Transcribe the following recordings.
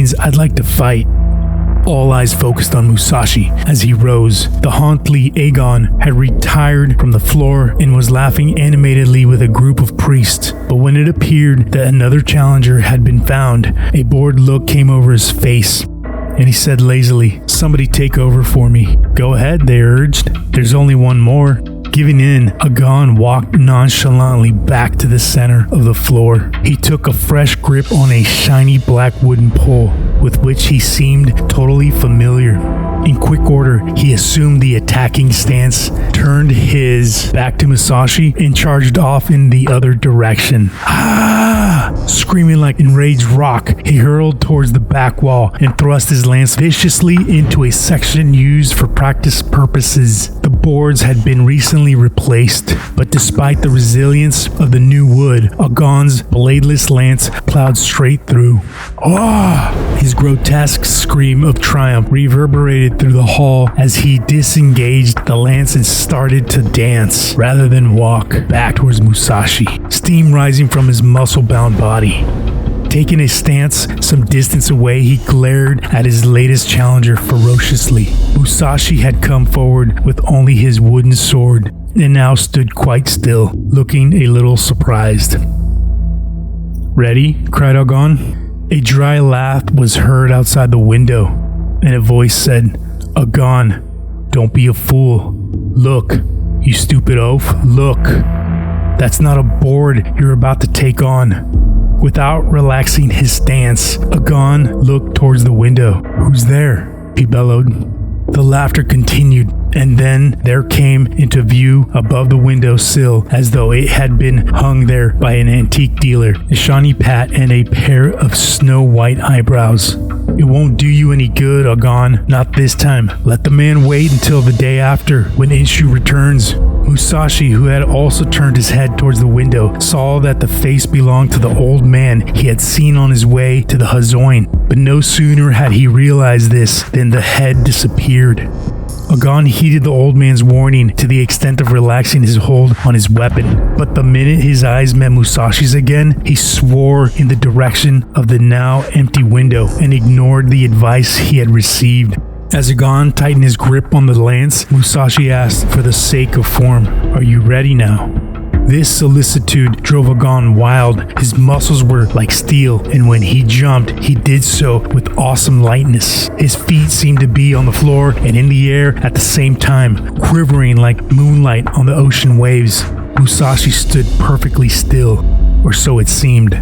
means I'd like to fight. All eyes focused on Musashi as he rose. The hauntly Agon had retired from the floor and was laughing animatedly with a group of priests. But when it appeared that another challenger had been found, a bored look came over his face, and he said lazily, "Somebody take over for me." "Go ahead," they urged. "There's only one more." Giving in, Agon walked nonchalantly back to the center of the floor. He took a fresh grip on a shiny black wooden pole with which he seemed totally familiar. In quick order, he assumed the attacking stance, turned his back to Musashi, and charged off in the other direction. Ah! Screaming like enraged rock, he hurled towards the back wall and thrust his lance viciously into a section used for practice purposes. The boards had been recently replaced, but despite the resilience of the new wood, Agon's bladeless lance plowed straight through. Ah! His grotesque scream of triumph reverberated through the hall as he disengaged the lance and started to dance rather than walk back towards Musashi, steam rising from his muscle-bound body. Taking a stance some distance away, he glared at his latest challenger ferociously. Musashi had come forward with only his wooden sword and now stood quite still, looking a little surprised. "Ready?" cried Agon. A dry laugh was heard outside the window, and a voice said, "Agon, don't be a fool. Look, you stupid oaf, look. That's not a board you're about to take on." Without relaxing his stance, Agon looked towards the window. "Who's there?" he bellowed. The laughter continued, and then there came into view above the window sill, as though it had been hung there by an antique dealer, a shiny pat and a pair of snow-white eyebrows. "It won't do you any good, Agon. Not this time. Let the man wait until the day after, when Inshu returns." Musashi, who had also turned his head towards the window, saw that the face belonged to the old man he had seen on his way to the Hozoin. But no sooner had he realized this than the head disappeared. Agon heeded the old man's warning to the extent of relaxing his hold on his weapon, but the minute his eyes met Musashi's again, he swore in the direction of the now empty window and ignored the advice he had received. As Agon tightened his grip on the lance, Musashi asked for the sake of form, "Are you ready now?" This solicitude drove Agon wild. His muscles were like steel, and when he jumped, he did so with awesome lightness. His feet seemed to be on the floor and in the air at the same time, quivering like moonlight on the ocean waves. Musashi stood perfectly still, or so it seemed.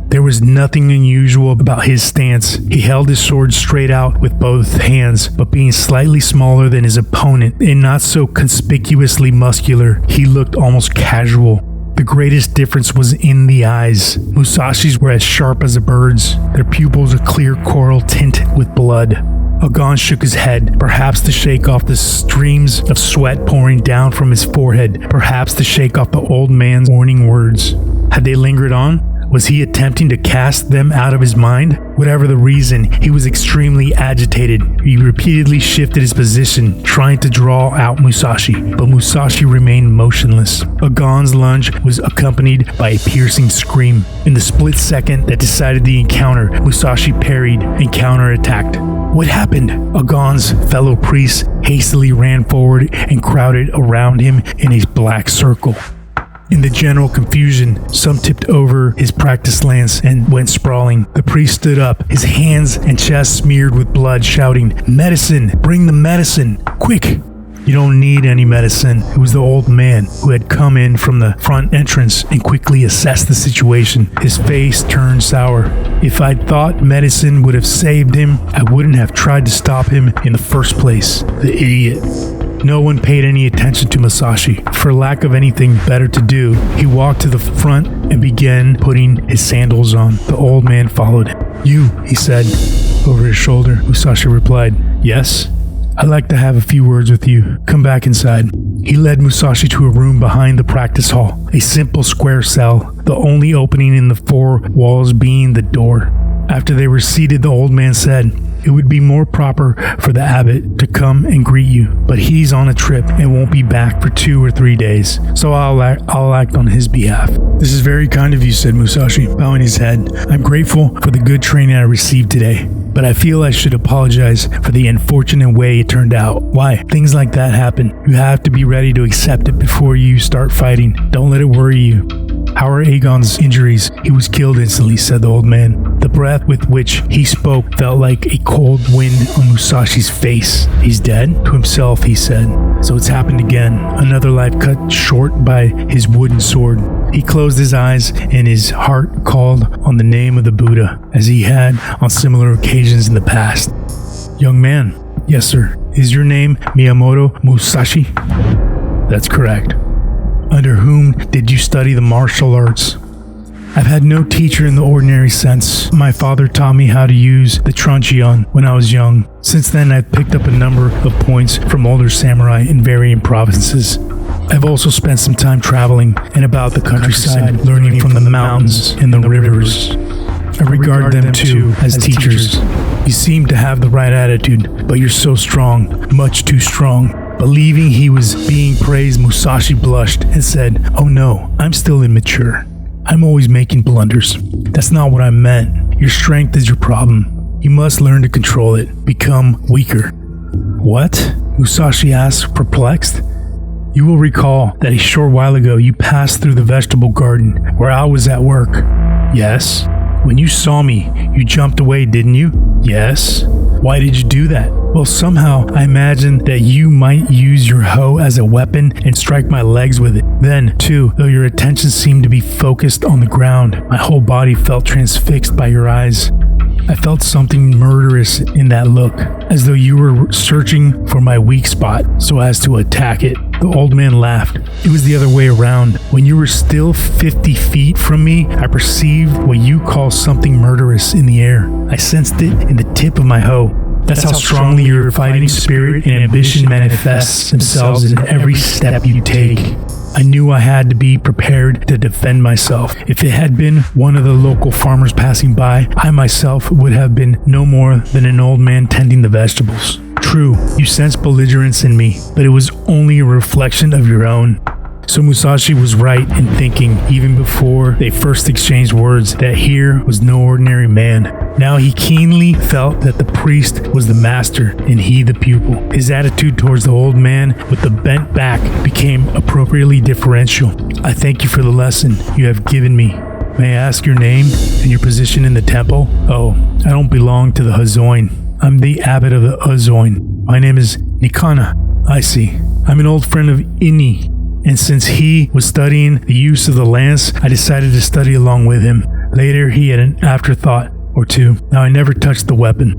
There was nothing unusual about his stance. He held his sword straight out with both hands, but being slightly smaller than his opponent and not so conspicuously muscular, he looked almost casual. The greatest difference was in the eyes. Musashi's were as sharp as a bird's, their pupils a clear coral tint with blood. Agon shook his head, perhaps to shake off the streams of sweat pouring down from his forehead, perhaps to shake off the old man's warning words. Had they lingered on? Was he attempting to cast them out of his mind? Whatever the reason, he was extremely agitated. He repeatedly shifted his position, trying to draw out Musashi, but Musashi remained motionless. Agon's lunge was accompanied by a piercing scream. In the split second that decided the encounter, Musashi parried and counterattacked. What happened? Agon's fellow priests hastily ran forward and crowded around him in a black circle. In the general confusion, some tipped over his practice lance and went sprawling. The priest stood up, his hands and chest smeared with blood, shouting, "Medicine! Bring the medicine! Quick!" "You don't need any medicine." It was the old man who had come in from the front entrance and quickly assessed the situation. His face turned sour. "If I'd thought medicine would have saved him, I wouldn't have tried to stop him in the first place. The idiot." No one paid any attention to Musashi. For lack of anything better to do, he walked to the front and began putting his sandals on. The old man followed him. "You," he said, over his shoulder. Musashi replied, "Yes? I'd like to have a few words with you. Come back inside." He led Musashi to a room behind the practice hall, a simple square cell, the only opening in the four walls being the door. After they were seated, the old man said, "It would be more proper for the abbot to come and greet you, but he's on a trip and won't be back for 2 or 3 days, so I'll act on his behalf." "This is very kind of you," said Musashi, bowing his head. "I'm grateful for the good training I received today, but I feel I should apologize for the unfortunate way it turned out. Why? Things like that happen. You have to be ready to accept it before you start fighting. Don't let it worry you. How are Agon's injuries? He was killed instantly, said the old man. The breath with which he spoke felt like a cold wind on Musashi's face. He's dead? To himself, he said. So it's happened again. Another life cut short by his wooden sword. He closed his eyes and his heart called on the name of the Buddha, as he had on similar occasions in the past. Young man. Yes, sir. Is your name Miyamoto Musashi? That's correct. Under whom did you study the martial arts? I've had no teacher in the ordinary sense. My father taught me how to use the truncheon when I was young. Since then, I've picked up a number of points from older samurai in varying provinces. I've also spent some time traveling and about the countryside, learning from the mountains and the rivers. I regard them too as teachers. You seem to have the right attitude, but you're so strong, much too strong. Believing he was being praised, Musashi blushed and said, "Oh no, I'm still immature. I'm always making blunders. That's not what I meant. Your strength is your problem. You must learn to control it, become weaker." What? Musashi asked, perplexed. You will recall that a short while ago you passed through the vegetable garden where I was at work. Yes. When you saw me, you jumped away, didn't you? Yes. Why did you do that? Well, somehow I imagined that you might use your hoe as a weapon and strike my legs with it. Then, too, though your attention seemed to be focused on the ground, my whole body felt transfixed by your eyes. I felt something murderous in that look, as though you were searching for my weak spot so as to attack it. The old man laughed. It was the other way around. When you were still 50 feet from me, I perceived what you call something murderous in the air. I sensed it in the tip of my hoe. That's how strongly your fighting spirit and ambition manifests themselves in every step you take. I knew I had to be prepared to defend myself. If it had been one of the local farmers passing by, I myself would have been no more than an old man tending the vegetables. True, you sensed belligerence in me, but it was only a reflection of your own. So Musashi was right in thinking, even before they first exchanged words, that here was no ordinary man. Now he keenly felt that the priest was the master and he the pupil. His attitude towards the old man with the bent back became appropriately differential. I thank you for the lesson you have given me. May I ask your name and your position in the temple? Oh, I don't belong to the Hozoin. I'm the abbot of the Hozoin. My name is Nikana. I see. I'm an old friend of Inni. And since he was studying the use of the lance, I decided to study along with him. Later, he had an afterthought or two. Now, I never touched the weapon.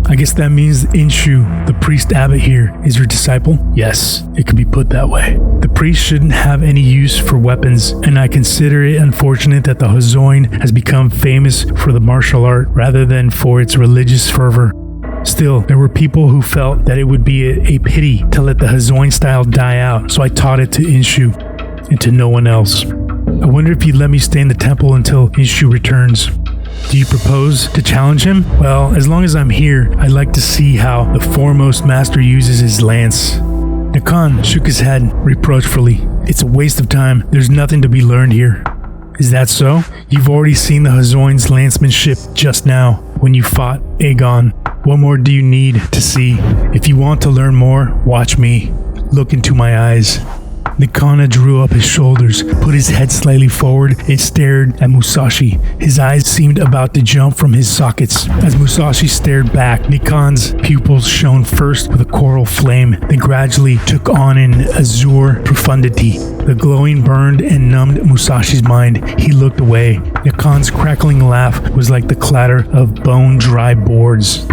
I guess that means Inshu, the priest abbot here, is your disciple? Yes, it could be put that way. The priest shouldn't have any use for weapons, and I consider it unfortunate that the Hozoin has become famous for the martial art rather than for its religious fervor. Still, there were people who felt that it would be a pity to let the Hozoin style die out, so I taught it to Inshu and to no one else. I wonder if he'd let me stay in the temple until Inshu returns. Do you propose to challenge him? Well, as long as I'm here, I'd like to see how the foremost master uses his lance. Nakan shook his head reproachfully. It's a waste of time. There's nothing to be learned here. Is that so? You've already seen the Hozoin's lancemanship just now when you fought Agon. What more do you need to see? If you want to learn more, watch me. Look into my eyes. Nikana drew up his shoulders, put his head slightly forward, and stared at Musashi. His eyes seemed about to jump from his sockets. As Musashi stared back, Nikan's pupils shone first with a coral flame, then gradually took on an azure profundity. The glowing burned and numbed Musashi's mind. He looked away. Nikan's crackling laugh was like the clatter of bone-dry boards.